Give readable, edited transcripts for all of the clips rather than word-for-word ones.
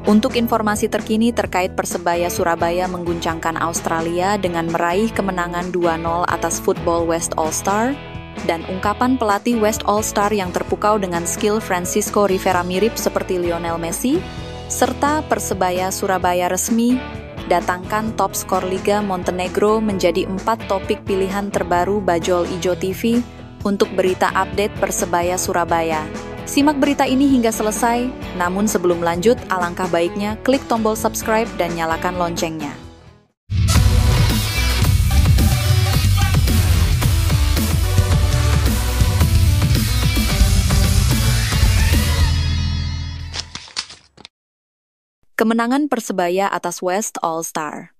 Untuk informasi terkini terkait Persebaya Surabaya mengguncangkan Australia dengan meraih kemenangan 2-0 atas Football West All-Star, dan ungkapan pelatih West All-Star yang terpukau dengan skill Francisco Rivera mirip seperti Lionel Messi, serta Persebaya Surabaya resmi datangkan top skor Liga Montenegro menjadi 4 topik pilihan terbaru Bajul Ijo TV untuk berita update Persebaya Surabaya. Simak berita ini hingga selesai, namun sebelum lanjut, alangkah baiknya klik tombol subscribe dan nyalakan loncengnya. Kemenangan Persebaya atas West All-Star.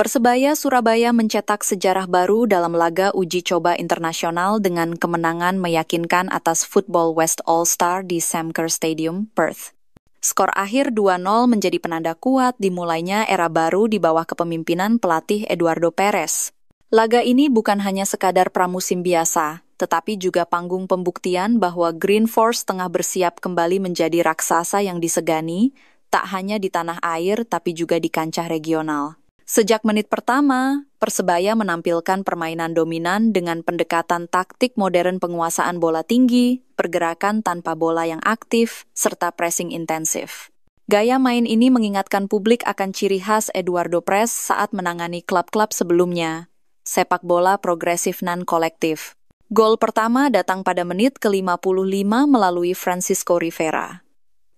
Persebaya Surabaya mencetak sejarah baru dalam laga uji coba internasional dengan kemenangan meyakinkan atas Football West All-Star di Sam Kerr Stadium, Perth. Skor akhir 2-0 menjadi penanda kuat dimulainya era baru di bawah kepemimpinan pelatih Eduardo Perez. Laga ini bukan hanya sekadar pramusim biasa, tetapi juga panggung pembuktian bahwa Green Force tengah bersiap kembali menjadi raksasa yang disegani, tak hanya di tanah air tapi juga di kancah regional. Sejak menit pertama, Persebaya menampilkan permainan dominan dengan pendekatan taktik modern penguasaan bola tinggi, pergerakan tanpa bola yang aktif, serta pressing intensif. Gaya main ini mengingatkan publik akan ciri khas Eduardo Perez saat menangani klub-klub sebelumnya, sepak bola progresif non-kolektif. Gol pertama datang pada menit ke-55 melalui Francisco Rivera.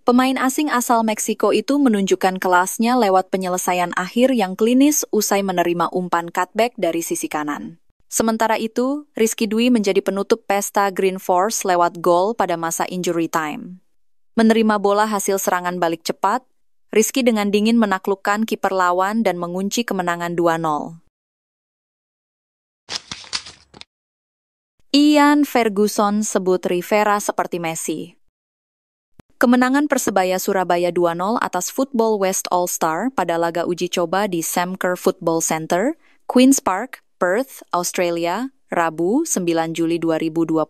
Pemain asing asal Meksiko itu menunjukkan kelasnya lewat penyelesaian akhir yang klinis usai menerima umpan cutback dari sisi kanan. Sementara itu, Rizky Dwi menjadi penutup pesta Green Force lewat gol pada masa injury time. Menerima bola hasil serangan balik cepat, Rizky dengan dingin menaklukkan kiper lawan dan mengunci kemenangan 2-0. Ian Ferguson sebut Rivera seperti Messi. Kemenangan Persebaya Surabaya 2-0 atas Football West All-Star pada laga uji coba di Sam Kerr Football Centre, Queen's Park, Perth, Australia, Rabu 9 Juli 2025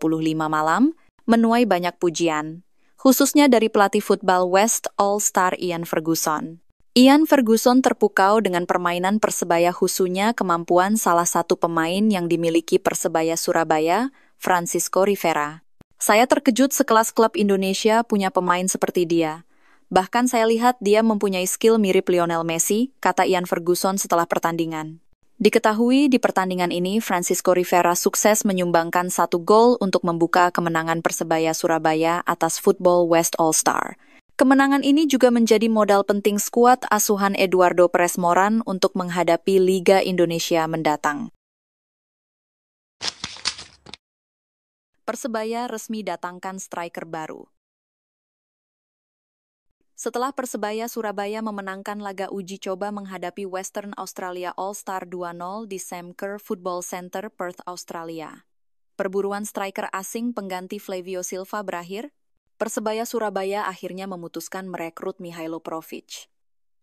malam, menuai banyak pujian, khususnya dari pelatih football West All-Star Ian Ferguson. Ian Ferguson terpukau dengan permainan Persebaya khususnya kemampuan salah satu pemain yang dimiliki Persebaya Surabaya, Francisco Rivera. Saya terkejut sekelas klub Indonesia punya pemain seperti dia. Bahkan saya lihat dia mempunyai skill mirip Lionel Messi, kata Ian Ferguson setelah pertandingan. Diketahui di pertandingan ini, Francisco Rivera sukses menyumbangkan 1 gol untuk membuka kemenangan Persebaya Surabaya atas Football West All-Star. Kemenangan ini juga menjadi modal penting skuad asuhan Eduardo Perez Moran untuk menghadapi Liga Indonesia mendatang. Persebaya resmi datangkan striker baru. Setelah Persebaya Surabaya memenangkan laga uji coba menghadapi Western Australia All-Star 2-0 di Sam Kerr Football Centre, Perth, Australia. Perburuan striker asing pengganti Flavio Silva berakhir, Persebaya Surabaya akhirnya memutuskan merekrut Mihailo Profic.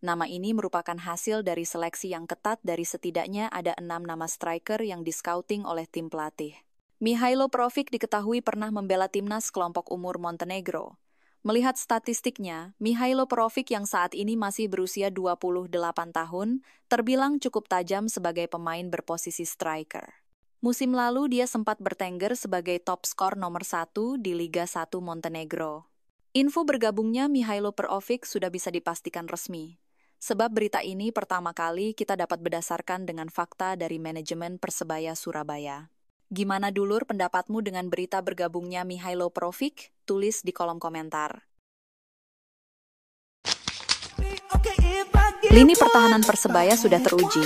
Nama ini merupakan hasil dari seleksi yang ketat dari setidaknya ada 6 nama striker yang di-scouting oleh tim pelatih. Mihailo Profic diketahui pernah membela timnas kelompok umur Montenegro. Melihat statistiknya, Mihailo Profic yang saat ini masih berusia 28 tahun, terbilang cukup tajam sebagai pemain berposisi striker. Musim lalu dia sempat bertengger sebagai top skor nomor 1 di Liga 1 Montenegro. Info bergabungnya Mihailo Profic sudah bisa dipastikan resmi. Sebab berita ini pertama kali kita dapat berdasarkan dengan fakta dari manajemen Persebaya Surabaya. Gimana dulur pendapatmu dengan berita bergabungnya Mihailo Profic? Tulis di kolom komentar. Lini pertahanan Persebaya sudah teruji.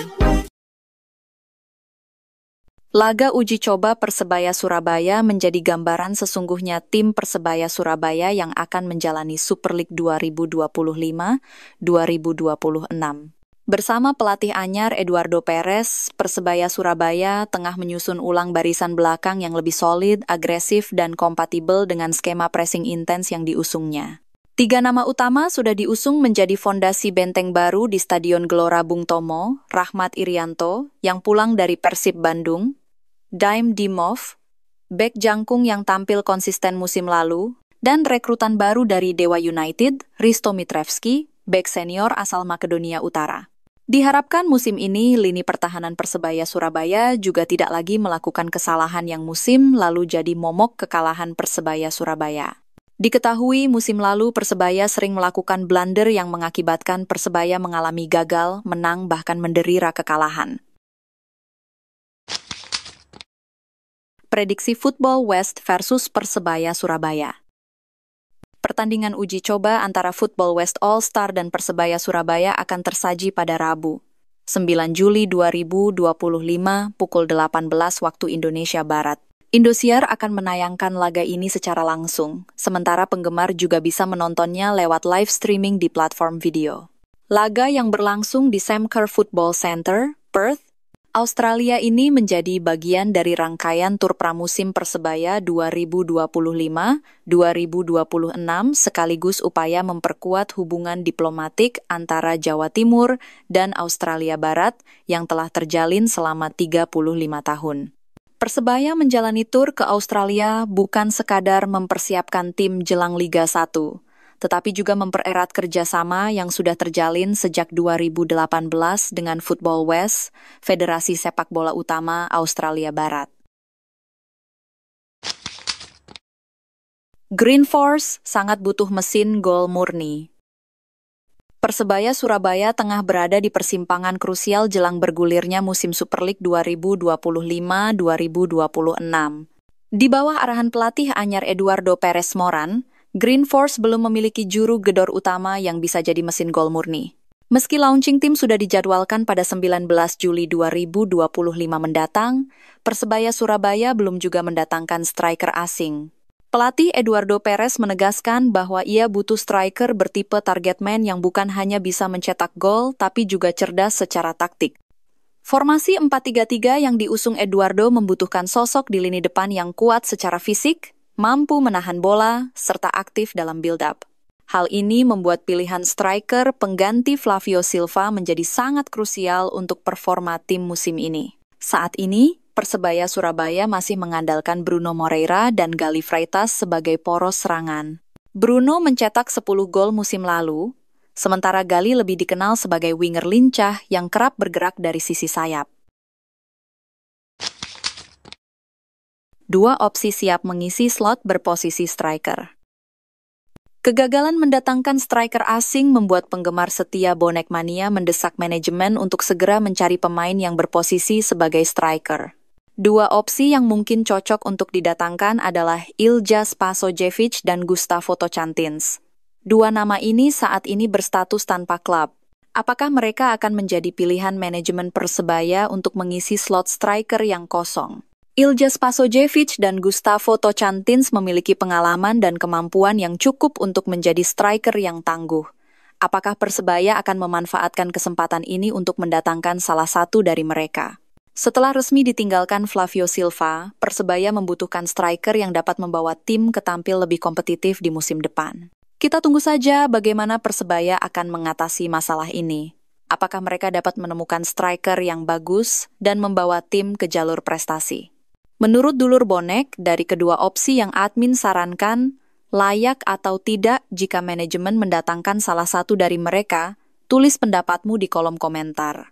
Laga uji coba Persebaya Surabaya menjadi gambaran sesungguhnya tim Persebaya Surabaya yang akan menjalani Super League 2025-2026. Bersama pelatih anyar Eduardo Perez, Persebaya Surabaya tengah menyusun ulang barisan belakang yang lebih solid, agresif, dan kompatibel dengan skema pressing intens yang diusungnya. 3 nama utama sudah diusung menjadi fondasi benteng baru di Stadion Gelora Bung Tomo, Rahmat Irianto, yang pulang dari Persib Bandung, Daim Dimov, bek jangkung yang tampil konsisten musim lalu, Dan rekrutan baru dari Dewa United, Risto Mitrevski, bek senior asal Makedonia Utara. Diharapkan musim ini lini pertahanan Persebaya Surabaya juga tidak lagi melakukan kesalahan yang musim lalu jadi momok kekalahan Persebaya Surabaya. Diketahui musim lalu Persebaya sering melakukan blunder yang mengakibatkan Persebaya mengalami gagal, menang bahkan menderita kekalahan. Prediksi Football West versus Persebaya Surabaya. Pertandingan uji coba antara Football West All-Star dan Persebaya Surabaya akan tersaji pada Rabu, 9 Juli 2025 pukul 18 waktu Indonesia Barat. Indosiar akan menayangkan laga ini secara langsung, sementara penggemar juga bisa menontonnya lewat live streaming di platform video. Laga yang berlangsung di Samker Football Centre, Perth, Australia ini menjadi bagian dari rangkaian tur pramusim Persebaya 2025-2026 sekaligus upaya memperkuat hubungan diplomatik antara Jawa Timur dan Australia Barat yang telah terjalin selama 35 tahun. Persebaya menjalani tur ke Australia bukan sekadar mempersiapkan tim jelang Liga 1, tetapi juga mempererat kerjasama yang sudah terjalin sejak 2018 dengan Football West, Federasi Sepak Bola Utama Australia Barat. Green Force sangat butuh mesin gol murni. Persebaya Surabaya tengah berada di persimpangan krusial jelang bergulirnya musim Super League 2025-2026. Di bawah arahan pelatih anyar Eduardo Perez Moran, Green Force belum memiliki juru gedor utama yang bisa jadi mesin gol murni. Meski launching tim sudah dijadwalkan pada 19 Juli 2025 mendatang, Persebaya Surabaya belum juga mendatangkan striker asing. Pelatih Eduardo Perez menegaskan bahwa ia butuh striker bertipe target man yang bukan hanya bisa mencetak gol, tapi juga cerdas secara taktik. Formasi 4-3-3 yang diusung Eduardo membutuhkan sosok di lini depan yang kuat secara fisik, mampu menahan bola, serta aktif dalam build-up. Hal ini membuat pilihan striker pengganti Flavio Silva menjadi sangat krusial untuk performa tim musim ini. Saat ini, Persebaya Surabaya masih mengandalkan Bruno Moreira dan Gali Freitas sebagai poros serangan. Bruno mencetak 10 gol musim lalu, sementara Gali lebih dikenal sebagai winger lincah yang kerap bergerak dari sisi sayap. Dua opsi siap mengisi slot berposisi striker. Kegagalan mendatangkan striker asing membuat penggemar setia Bonek Mania mendesak manajemen untuk segera mencari pemain yang berposisi sebagai striker. Dua opsi yang mungkin cocok untuk didatangkan adalah Ilja Spasojevic dan Gustavo Tocantins. Dua nama ini saat ini berstatus tanpa klub. Apakah mereka akan menjadi pilihan manajemen Persebaya untuk mengisi slot striker yang kosong? Ilja Spasojevic dan Gustavo Tocantins memiliki pengalaman dan kemampuan yang cukup untuk menjadi striker yang tangguh. Apakah Persebaya akan memanfaatkan kesempatan ini untuk mendatangkan salah satu dari mereka? Setelah resmi ditinggalkan Flavio Silva, Persebaya membutuhkan striker yang dapat membawa tim ke tampil lebih kompetitif di musim depan. Kita tunggu saja bagaimana Persebaya akan mengatasi masalah ini. Apakah mereka dapat menemukan striker yang bagus dan membawa tim ke jalur prestasi? Menurut dulur Bonek, dari kedua opsi yang admin sarankan, layak atau tidak jika manajemen mendatangkan salah satu dari mereka, tulis pendapatmu di kolom komentar.